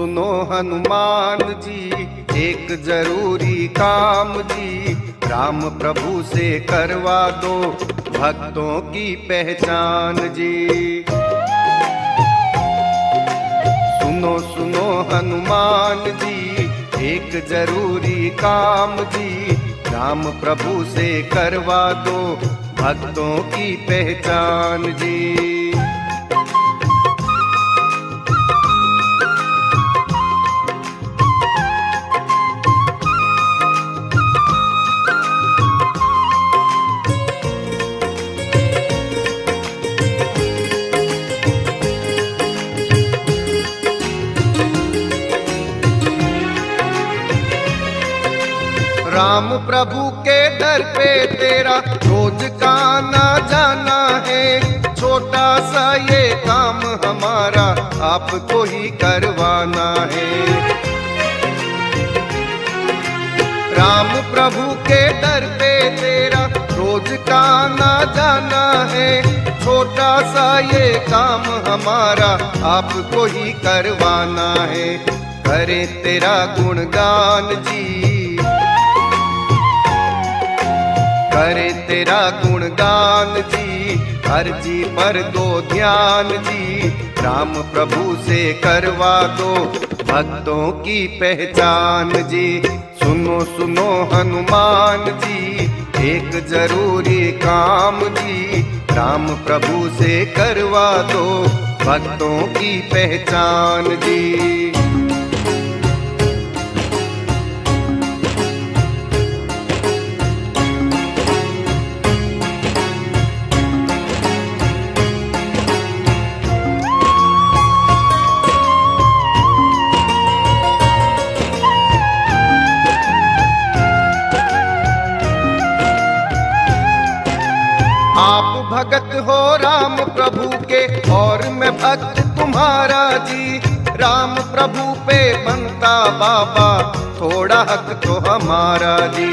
सुनो हनुमान जी, एक जरूरी काम जी, राम प्रभु से करवा दो भक्तों की पहचान जी। सुनो सुनो हनुमान जी, एक जरूरी काम जी, राम प्रभु से करवा दो भक्तों की पहचान जी। राम प्रभु के दर पे तेरा रोज का आना जाना है, छोटा सा ये काम हमारा आपको ही करवाना है। राम प्रभु के दर पे तेरा रोज का आना जाना है, छोटा सा ये काम हमारा आपको ही करवाना है। करे तेरा गुणगान जी, करे तेरा गुणगान जी, अर्जी पर दो ध्यान जी, राम प्रभु से करवा दो भक्तों की पहचान जी। सुनो सुनो हनुमान जी, एक जरूरी काम जी, राम प्रभु से करवा दो भक्तों की पहचान जी। आप भगत हो राम प्रभु के और मैं भक्त तुम्हारा जी, राम प्रभु पे बनता बाबा थोड़ा हक तो हमारा जी।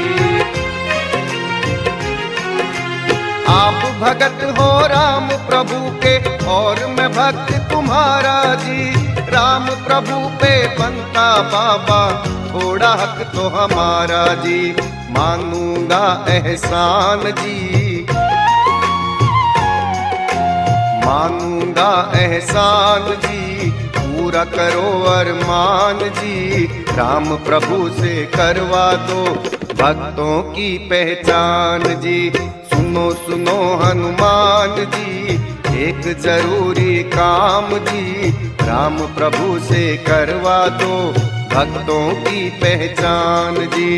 आप भगत हो राम प्रभु के और मैं भक्त तुम्हारा जी, राम प्रभु पे बनता बाबा थोड़ा हक तो हमारा जी। मानूंगा एहसान जी, मानूंगा एहसान जी, पूरा करो अरमान जी, राम प्रभु से करवा दो भक्तों की पहचान जी। सुनो सुनो हनुमान जी, एक जरूरी काम जी, राम प्रभु से करवा दो भक्तों की पहचान जी।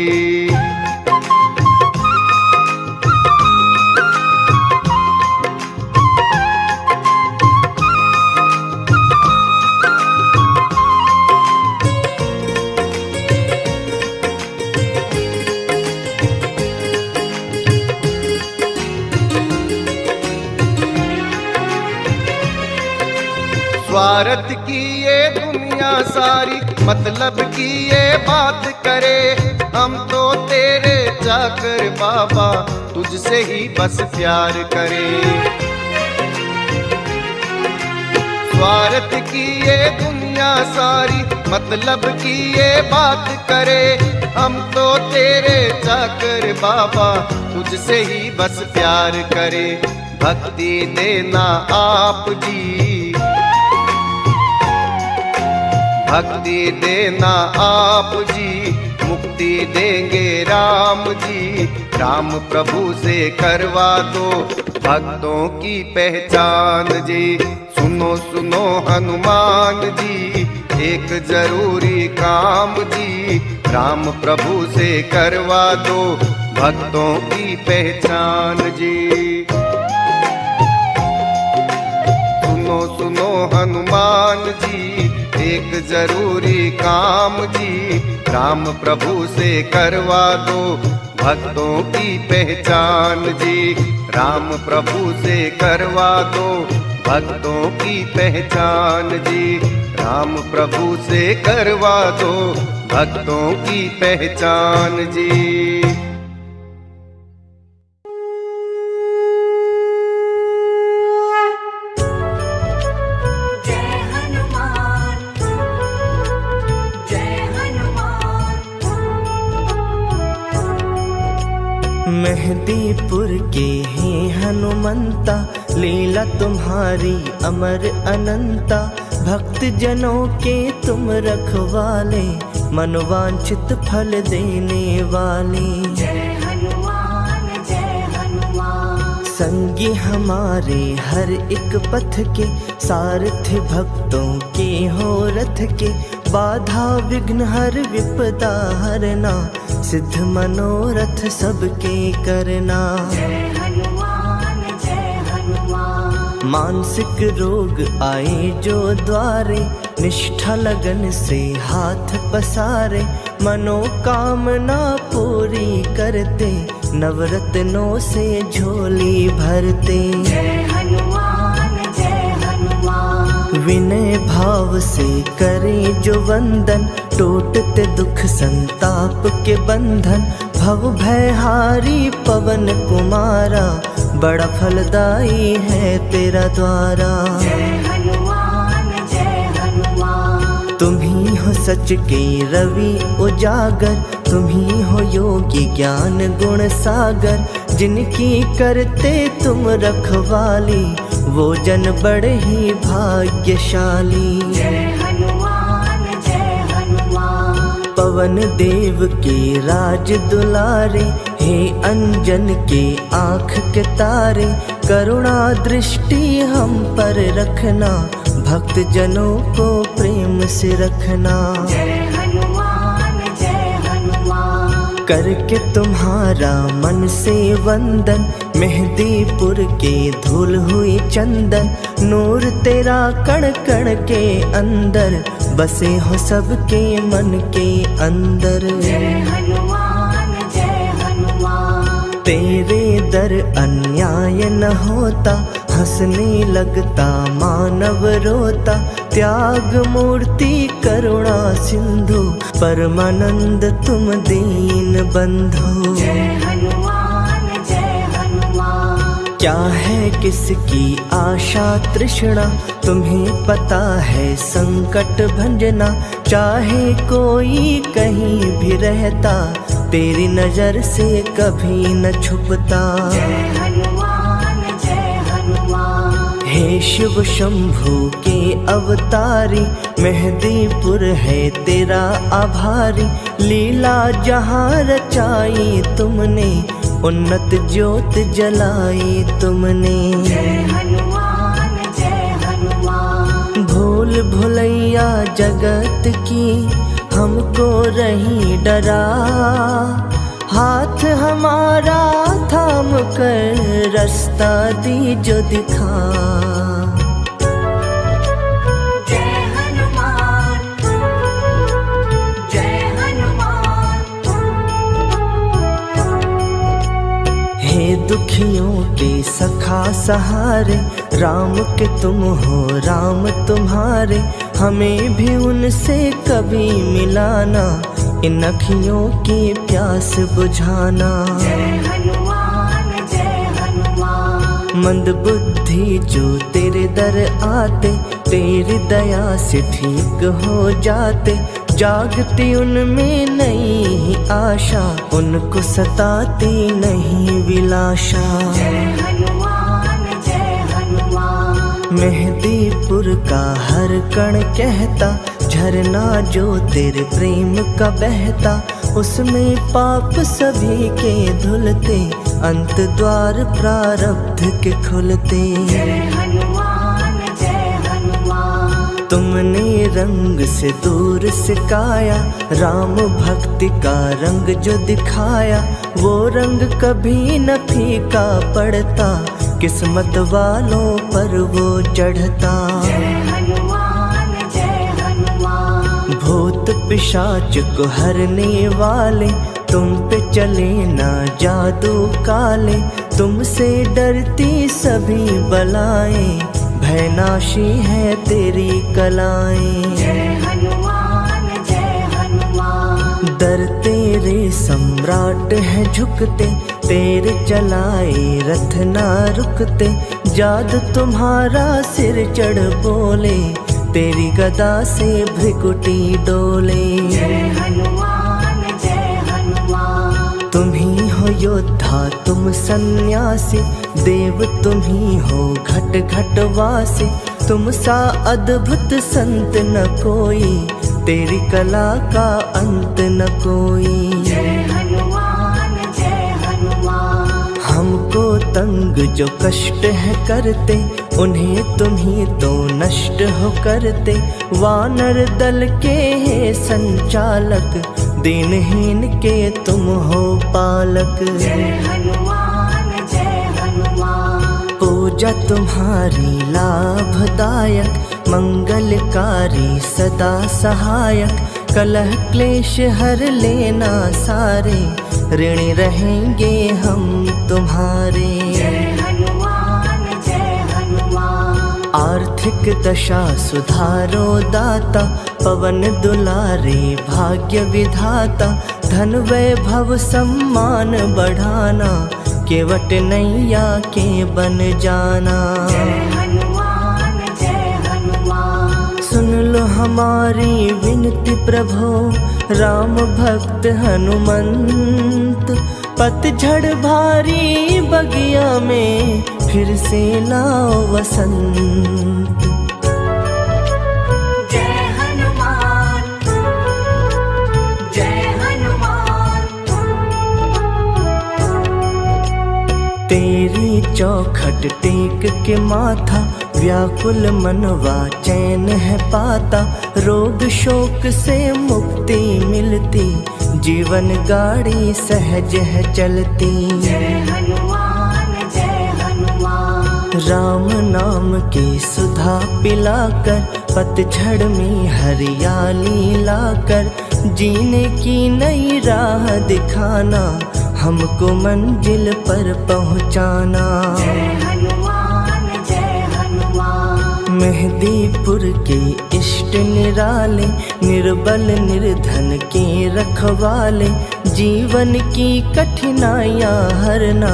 स्वार्थ की ये दुनिया सारी मतलब की ये बात करे, हम तो तेरे चाकर बाबा तुझसे ही बस प्यार करें। स्वार्थ की ये दुनिया सारी मतलब की ये बात करे, हम तो तेरे चाकर बाबा तुझसे ही बस प्यार करे। भक्ति देना आप जी, भक्ति देना आप जी, मुक्ति देंगे राम जी, राम प्रभु से करवा दो भक्तों की पहचान जी। सुनो सुनो हनुमान जी, एक जरूरी काम जी, राम प्रभु से करवा दो भक्तों की पहचान जी। सुनो सुनो हनुमान जी, एक जरूरी काम जी, राम प्रभु से करवा दो भक्तों की पहचान जी, राम प्रभु से करवा दो भक्तों की पहचान जी, राम प्रभु से करवा दो भक्तों की पहचान जी। मेहंदीपुर के हैं हनुमंता, लीला तुम्हारी अमर अनंता। भक्त जनों के तुम रखवाले, मनोवांछित फल देने वाले। जय हनुमान जय हनुमान। संगी हमारे हर एक पथ के, सारथी भक्तों के हो रथ के। बाधा विघ्न हर विपदा हरना, सिद्ध मनोरथ सबके करना। जय हनुमान जय हनुमान। मानसिक रोग आए जो द्वारे, निष्ठा लगन से हाथ पसारे। मनोकामना पूरी करते, नवरत्नों से झोली भरते। जय हनुमान जय हनुमान। विनय भाव से करे जो वंदन, टूटते दुख संताप के बंधन। भव भयहारी पवन कुमारा, बड़ा फलदाई है तेरा द्वारा। जय हनुमान जय हनुमान। तुम ही हो सच के रवि उजागर, तुम ही हो योगी ज्ञान गुण सागर। जिनकी करते तुम रखवाली, वो जन बड़े ही भाग्यशाली। जय हनुमान जय हनुमान। पवन देव के राज दुलारे, हे अंजन के आँख के तारे। करुणा दृष्टि हम पर रखना, भक्त जनों को प्रेम से रखना। जय हनुमान जय हनुमान। करके तुम्हारा मन से वंदन, मेहंदीपुर के धूल हुई चंदन। नूर तेरा कण कण के अंदर, बसे हो सबके मन के अंदर। जय हनुमान जय हनुमान। तेरे दर अन्याय न होता, हंसने लगता मानव रोता। त्याग मूर्ति करुणा सिंधु, परमानंद तुम दीन बंधु। जय हनुमान जय हनुमान। क्या है किसकी आशा तृष्णा, तुम्हें पता है संकट भंजना। चाहे कोई कहीं भी रहता, तेरी नजर से कभी न छुपता। जय हनुमान जय हनुमान। हे शिव शंभु के अवतारी, मेहंदीपुर है तेरा आभारी। लीला जहाँ रचाई तुमने, उन्नत ज्योत जलाई तुमने। जय हनुमान जय हनुमान। भूल भुलैया जगत की, हमको रही डरा। हाथ हमारा थाम कर, रास्ता दीजो दिखा। जय हनुमान जय हनुमान। हे दुखियों के सखा सहारे, राम के तुम हो राम तुम्हारे। हमें भी उनसे कभी मिलाना, इन अखियों की प्यास बुझाना। जय हनुमान जय हनुमान। मंद बुद्धि जो तेरे दर आते, तेरी दया से ठीक हो जाते। जागती उनमें नई आशा, उनको सताती नहीं विलाशा। जय हनुमान जय हनुमान। मेहंदीपुर का हर कण कहता, झरना जो तेरे प्रेम का बहता। उसमें पाप सभी के धुलते, अंत द्वार प्रारब्ध के खुलते। जय हनुमान जय हनुमान। तुमने रंग से दूर सिखाया, राम भक्ति का रंग जो दिखाया। वो रंग कभी न फीका पड़ता, किस्मत वालों पर वो चढ़ता। जय हनुमान जय हनुमान। भूत पिशाच को हरने वाले, तुम पे चले ना जादू काले। तुमसे डरती सभी बलाएं, भयनाशी है तेरी कलाएं। जय हनुमान जय हनुमान। दर तेरे सम्राट है झुकते, तेरे चलाए रथ ना रुकते। जादू तुम्हारा सिर चढ़ बोले, तेरी गदा से भृकुटी डोले। जय हनुमान जय हनुमान। तुम ही हो हो योद्धा तुम सन्यासी, देव तुम ही हो घट घट वासी। तुम सा अद्भुत संत न कोई, तेरी कला का अंत न कोई। जय हनुमान जय हनुमान। हमको तंग जो कष्ट है करते, उन्हें तुम ही तो नष्ट हो करते। वानर दल के हे संचालक, दीनहीन के तुम हो पालक। जय हनुमान जय हनुमान। पूजा तुम्हारी लाभदायक, मंगलकारी सदा सहायक। कलह क्लेश हर लेना सारे, ऋणी रहेंगे हम तुम्हारे। जय हनुमान जय हनुमान। आर्थिक दशा सुधारो दाता, पवन दुलारे भाग्य विधाता। धन वैभव सम्मान बढ़ाना, केवट नैया के बन जाना। जय हनुमान जय हनुमान। सुन लो हमारी विनती प्रभो, राम भक्त हनुमंत। पतझड़ भारी बगिया में, फिर से लाओ वसंत। जय हनुमान जय हनुमान। तेरी चौखट टेक के माथा, व्याकुल मनवा चैन है पाता। रोग शोक से मुक्ति मिलती, जीवन गाड़ी सहज है चलती। जय हनुमान जय हनुमान। राम नाम की सुधा पिलाकर, पतझड़ में हरियाली लाकर। जीने की नई राह दिखाना, हमको मंजिल पर पहुंचाना। जय हनुमान जय हनुमान। मेहदीपुर के इष्ट निराले, निर्बल निर्धन के रखवाले। जीवन की कठिनाइयाँ हरना,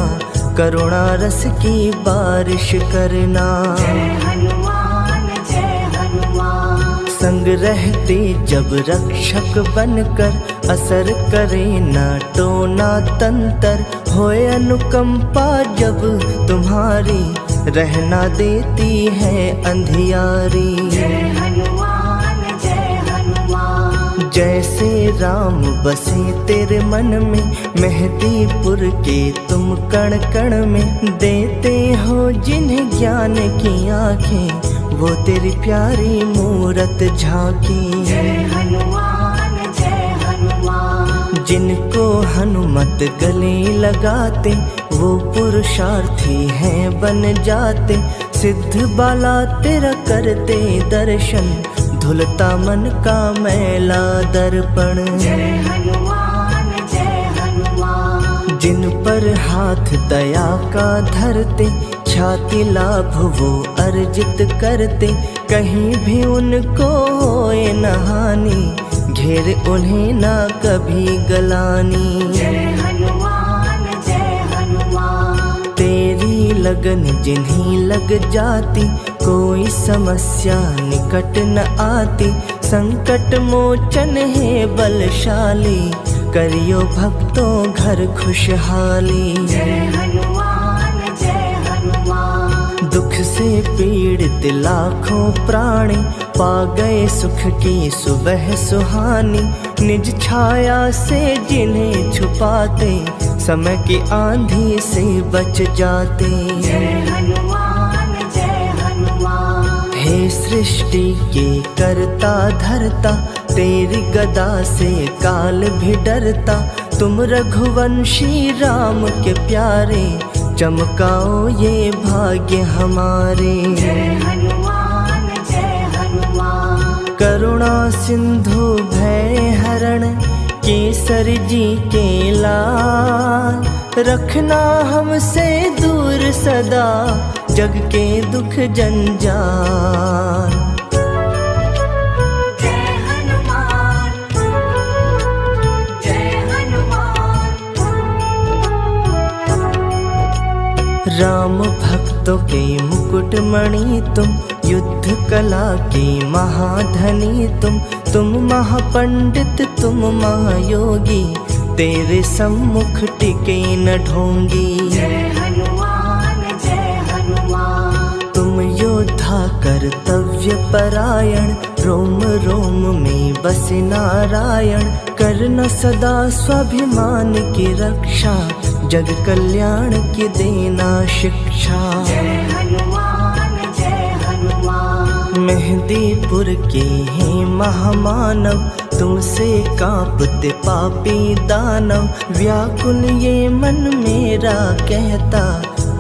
करुणा रस की बारिश करना। जय हनुमान जय हनुमान। संग रहते जब रक्षक बनकर, असर करे ना टोना तंतर। होए अनुकंपा जब तुम्हारी, रहना देती है अंधियारी। जय हनुमान जय हनुमान। जैसे राम बसे तेरे मन में, मेहदीपुर के तुम कण कण में। देते हो जिन्हें ज्ञान की आंखें, वो तेरी प्यारी मूरत झांकी। जय हनुमान जय हनुमान। जिनको हनुमत गले लगाते, वो पुरुषार्थी हैं बन जाते। सिद्ध बाला तेरा करते दर्शन, धुलता मन का मैला दर्पण। जय हनुमान जय हनुमान। जिन पर हाथ दया का धरते, छाती लाभ वो अर्जित करते। कहीं भी उनको होए न हानि, घेर उन्हें ना कभी गलानी। जय हनुमान जय हनुमान। तेरी लगन जिन्हीं लग जाती, कोई समस्या निकट न आती। संकट मोचन है बलशाली, करियो भक्तों घर खुशहाली। जय हनुमान जय हनुमान। दुख से पीड़ित लाखों प्राणी, पा गए सुख की सुबह सुहानी। निज छाया से जिन्हें छुपाते, समय की आंधी से बच जाते। जय हनुमान जय हनुमान। हे सृष्टि के करता धरता, तेरी गदा से काल भी डरता। तुम रघुवंशी राम के प्यारे, चमकाओ ये भाग्य हमारे। जय हनुमान जय हनुमान। करुणा सिंधु भय हरण, केसर जी के लाल। रखना हमसे दूर सदा, जग के दुख जंजाल। जय हनुमान जय हनुमान। राम भक्तों के मुकुट मणि तुम, युद्ध कला की महाधनी तुम। तुम महापंडित तुम महायोगी, तेरे सम्मुख टिके न ढोंगी। जय हनुमान जय हनुमान। तुम योद्धा कर्तव्य परायण, रोम रोम में बसे नारायण। करना सदा स्वाभिमान की रक्षा, जग कल्याण की देना शिक्षा। जय हनुमान जय हनुमान। मेहंदीपुर के हैं महामानव, तुमसे कांपते पापी दानव। व्याकुल ये मन मेरा कहता,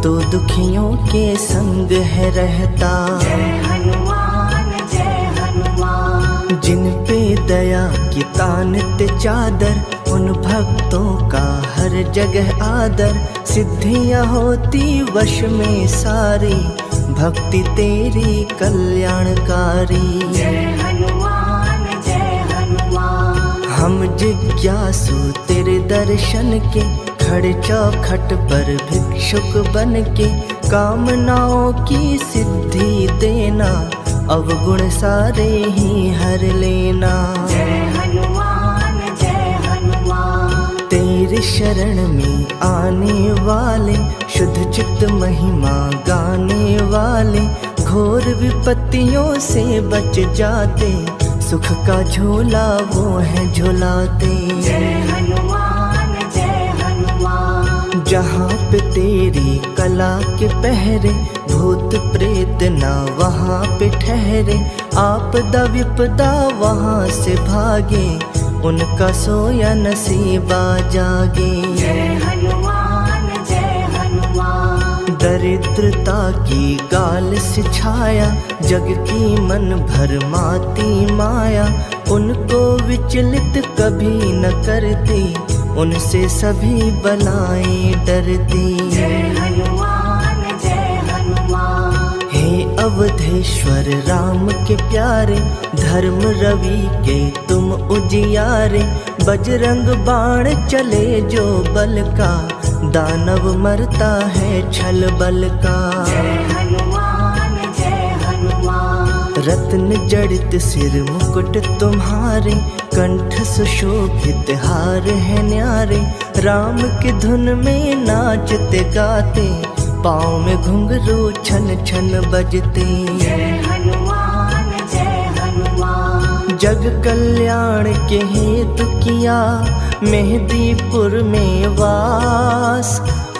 तो दुखियों के संग है रहता। जय हनुमान जय हनुमान। जिन पे दया की तानत चादर, उन भक्तों का हर जगह आदर। सिद्धियां होती वश में सारी, भक्ति तेरी कल्याणकारी। जय हनुमान जय हनुमान। हम जिज्ञासु तेरे दर्शन के, खड़े चौखट पर भिक्षुक बन के। कामनाओं की सिद्धि देना, अवगुण सारे ही हर लेना। जय हनुमान जय हनुमान। तेरी शरण में आने वाले, शुद्ध चित्त महिमा गाने वाले। घोर विपत्तियों से बच जाते, सुख का झोला वो है झुलाते। जय हनुमान जय हनुमान। जहाँ पे तेरी कला के पहरे, भूत प्रेत ना वहाँ पे ठहरे। आपदा विपदा वहाँ से भागे, उनका सोया नसीबा जागे। जय हनुमान जय हनुमान। दरिद्रता की गाल से छाया, जग की मन भर माती माया। उनको विचलित कभी न करती, उनसे सभी बलाएं डरती। जय हनुमान जय हनुमान। हे अवधेश्वर राम के प्यारे, धर्म रवि के तुम उजियारे। बजरंग बाण चले जो बल का, दानव मरता है छल बल का। जय हनुमान जय हनुमान। रत्न जड़ित सिर मुकुट तुम्हारे, कंठ सुशोभित हार है न्यारे। राम की धुन में नाचते गाते, पाँव में घुंघरू छन छन बजते। जय हनुमान जय हनुमान। जग कल्याण के हेतु किया, मेहंदीपुर में वास।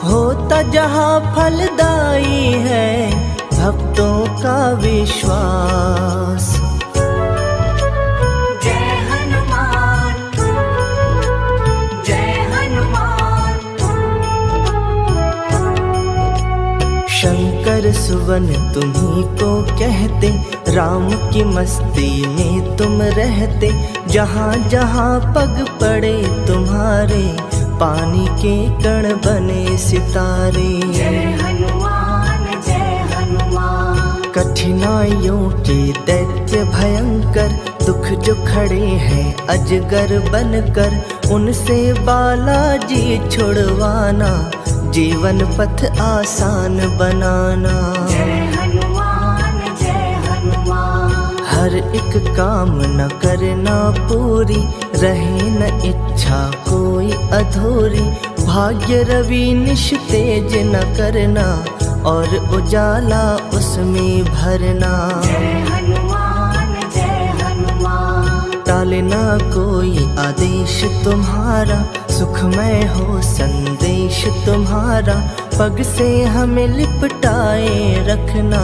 होता जहाँ फलदाई है, भक्तों का विश्वास। जय हनुमान जय हनुमान। शंकर सुवन तुम्ही को कहते, राम की मस्ती में तुम रहते। जहाँ जहाँ पग पड़े तुम्हारे, पानी के कण बने सितारे। जय हनुमान जय हनुमान। कठिनाइयों के दैत्य भयंकर, दुख जो खड़े हैं अजगर बनकर। उनसे बालाजी छुड़वाना, जीवन पथ आसान बनाना। जय हनुमान जय हनुमान। हर एक काम न करना पूरी, रहे न इच्छा कोई अधूरी। भाग्य रवि निश तेज न करना, और उजाला उसमें भरना। जय हनुमान जय हनुमान। टालना कोई आदेश तुम्हारा, सुखमय हो संदेश तुम्हारा। पग से हमें लिपटाए रखना,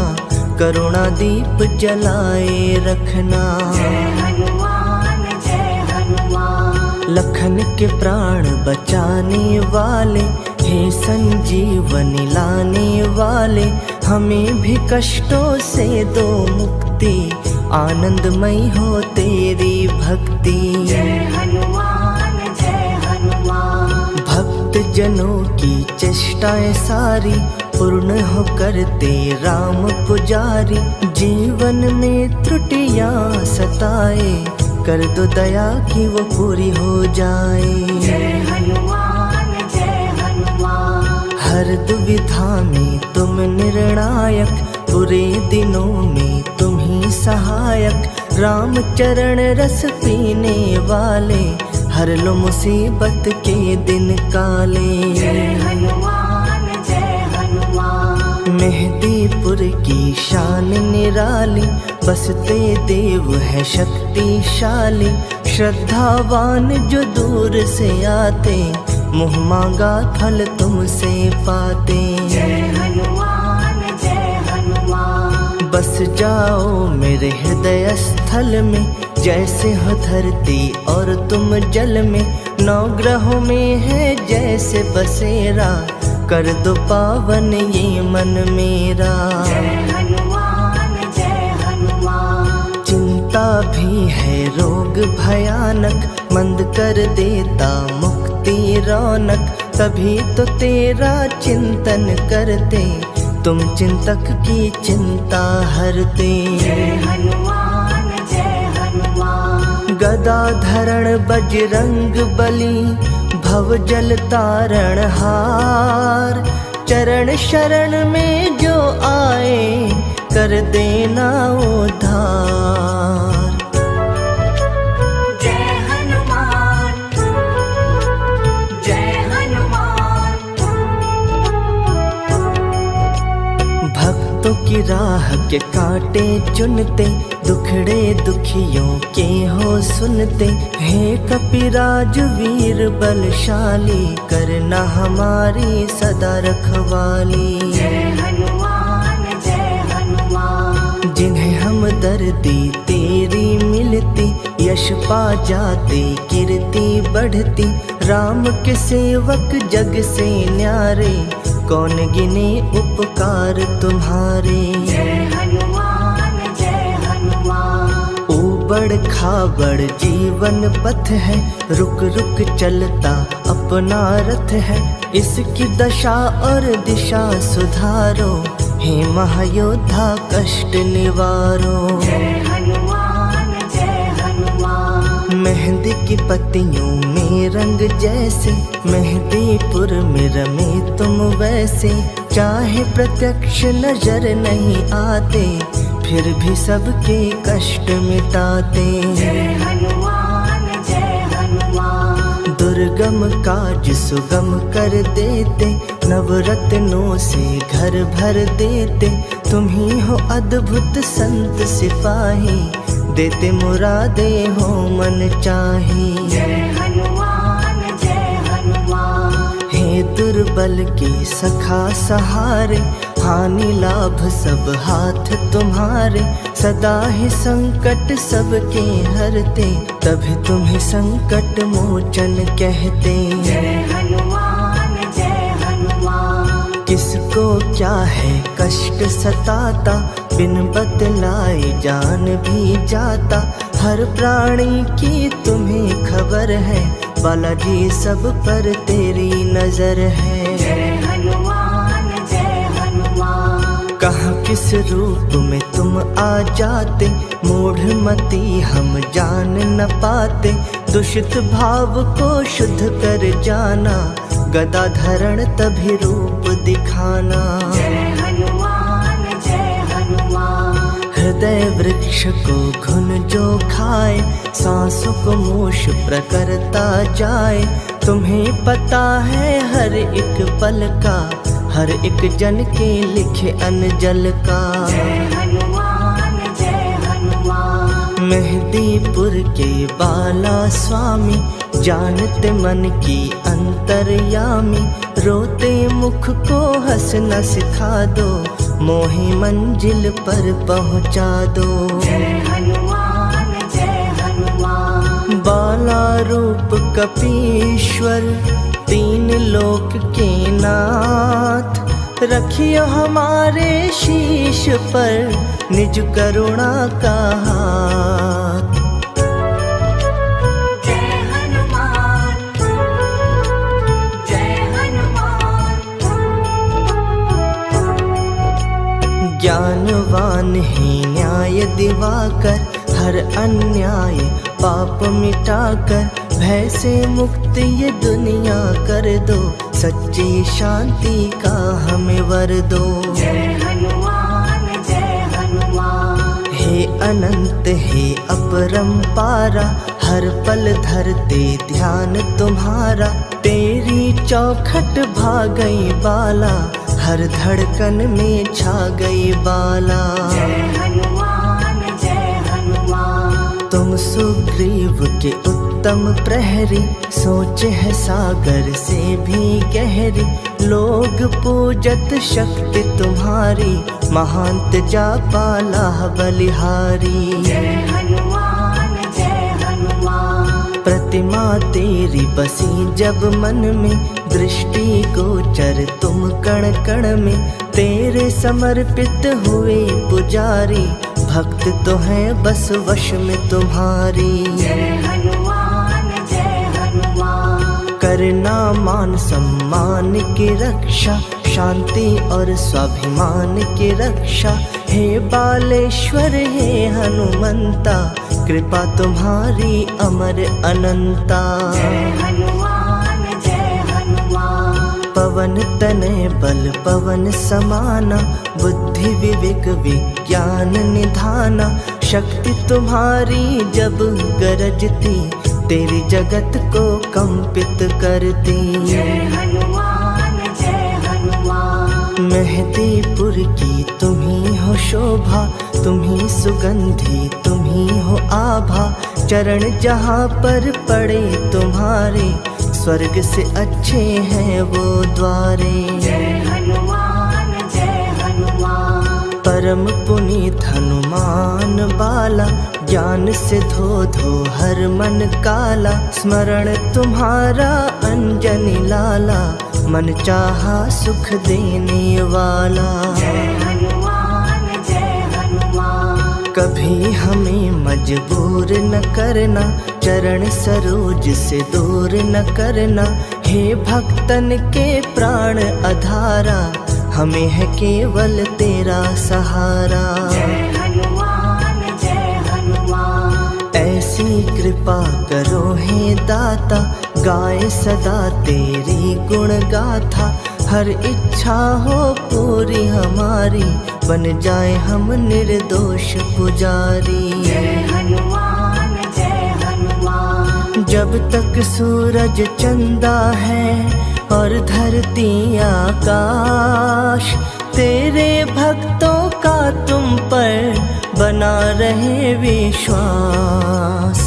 करुणा दीप जलाए रखना। जय हनुमान जय हनुमान। लखन के प्राण बचाने वाले, हे संजीवनी लाने वाले। हमें भी कष्टों से दो मुक्ति, आनंदमयी हो तेरी भक्ति। जय हनुमान जय हनुमान। भक्त जनों की चेष्टाएं सारी, पूर्ण हो करते राम पुजारी। जीवन में त्रुटियां सताए, कर दो दया कि वो पूरी हो जाए। जय हनुमान जय हनुमान। हर दुविधा में तुम निर्णायक, बुरे दिनों में तुम ही सहायक। राम चरण रस पीने वाले, हर लो मुसीबत के दिन काले। जय हनुमान जय हनुमान। मेहदीपुर की शान निराली, बसते देव है शक्तिशाली। श्रद्धावान जो दूर से आते, मुँह मांगा फल तुमसे पाते। जय हनुमान जय हनुमान। बस जाओ मेरे हृदय स्थल में, जैसे हो धरती और तुम जल में। नौ ग्रहों में है जैसे बसेरा, कर दो पावन ये मन मेरा। जय हनुमान जय हनुमान। चिंता भी है रोग भयानक, मंद कर देता मुक्ति रौनक। तभी तो तेरा चिंतन करते, तुम चिंतक की चिंता हरते। जय हनुमान जय हनुमान। गदा धरण बजरंग बली, भव जल तारण हार। चरण शरण में जो आए, कर देना उद्धार। जय हनुमान जय हनुमान। भक्तों की राह के कांटे चुनते, दुखड़े दुखियों के हो सुनते। हे कपिराज वीर बलशाली, करना हमारी सदा रखवाली। जय हनुमान जय हनुमान। जिन्हें हम दर्दी तेरी मिलती, यश पा जाते कीर्ति बढ़ती। राम के सेवक जग से न्यारे, कौन गिने उपकार तुम्हारे। जय हनुमान जय हनुमान। ऊबड़ खाबड़ जीवन पथ है, रुक रुक चलता अपना रथ है। इसकी दशा और दिशा सुधारो, हे महायोद्धा कष्ट निवारो। जय हनुमान जय हनुमान। मेहंदी की पत्तियों में रंग जैसे, मेहंदीपुर में रमे तुम वैसे। चाहे प्रत्यक्ष नजर नहीं आते, फिर भी सबके कष्ट मिटाते। जय हनुमान जय हनुमान। दुर्गम काज सुगम कर देते, नवरत्नों से घर भर देते। तुम ही हो अद्भुत संत सिपाही, देते मुरादे हो मन चाही। जय हनुमान जय हनुमान। हे दुर्बल के सखा सहारे, हानि लाभ सब हाथ तुम्हारे। सदा ही संकट सबके हरते, तभी तुम्हें संकट मोचन कहते। जय हनुमान जय हनुमान। किसको क्या है कष्ट सताता, बिन बतलाए जान भी जाता। हर प्राणी की तुम्हें खबर है, बालाजी सब पर तेरी नजर है। जय हनुमान जय हनुमान। कहाँ किस रूप में तुम आ जाते, मूढ़ मती हम जान न पाते। दूषित भाव को शुद्ध कर जाना, गदा धरण तभी रूप दिखाना। जय हनुमान जय हनुमान। हृदय वृक्ष को घुन जो खाए, सांसों को मोश प्रकरता जाए। तुम्हें पता है हर एक पल का, हर एक जन के लिखे अनजल का। जय हनुमान जय हनुमान। मेहदीपुर के बाला स्वामी, जानते मन की अंतर्यामी। रोते मुख को हंसना सिखा दो, मोहे मंजिल पर पहुंचा दो। जय हनुमान जय हनुमान। बाला रूप कपीश्वर, तीन लोक के नाथ। रखियो हमारे शीश पर, निज करुणा का हाथ। जय हनुमान जय हनुमान। ज्ञानवान ही न्याय दिवाकर, हर अन्याय पाप मिटाकर। भय से मुक्त ये दुनिया कर दो, सच्ची शांति का हमें वर दो। जय हनुमान जय हनुमान। हे अनंत हे अपरंपारा, हर पल धरते ध्यान तुम्हारा, तेरी चौखट भा गई बाला, हर धड़कन में छा गई बाला। जय हनुमान जय हनुमान। तुम सुग्रीव के उत्तम प्रहरी, सोच है सागर से भी गहरी। लोग पूजत शक्ति तुम्हारी, महांत जापाला बलिहारी। जय हनुमान जय हनुमान। प्रतिमा तेरी बसी जब मन में, दृष्टि गोचर तुम कण कण में। तेरे समर्पित हुए पुजारी, भक्त तो हैं बस वश में तुम्हारी। जय हनुमान जय हनुमान। करना मान सम्मान की रक्षा, शांति और स्वाभिमान की रक्षा। हे बालेश्वर हे हनुमंता, कृपा तुम्हारी अमर अनंता। जय हनुमान जय हनुमान। पवन तनय बल पवन समाना, बुद्धि विवेक विज्ञान निधाना। शक्ति तुम्हारी जब गरजती, तेरी जगत को कंपित करती। जय हनुमान जय हनुमान। मेहदीपुर की तुम्ही हो शोभा, तुम्ही सुगंधि तुम्ही हो आभा। चरण जहाँ पर पड़े तुम्हारे, स्वर्ग से अच्छे हैं वो द्वारे। जय हनुमान जय हनुमान। परम पुनीत हनुमान बाला, ज्ञान से धो धो हर मन काला। स्मरण तुम्हारा अंजनी लाला, मन चाहा सुख देने वाला। जय हनुमान जय हनुमान। कभी हमें मजबूर न करना, चरण सरोज से दूर न करना। हे भक्तन के प्राण आधारा, हमें है केवल तेरा सहारा। जय हनुमान जय हनुमान। ऐसी कृपा करो हे दाता, गाए सदा तेरी गुण गाथा। हर इच्छा हो पूरी हमारी, बन जाए हम निर्दोष पुजारी। जय हनुमान जय हनुमान। जब तक सूरज चंदा है और धरती आकाश, तेरे भक्तों का तुम पर बना रहे विश्वास।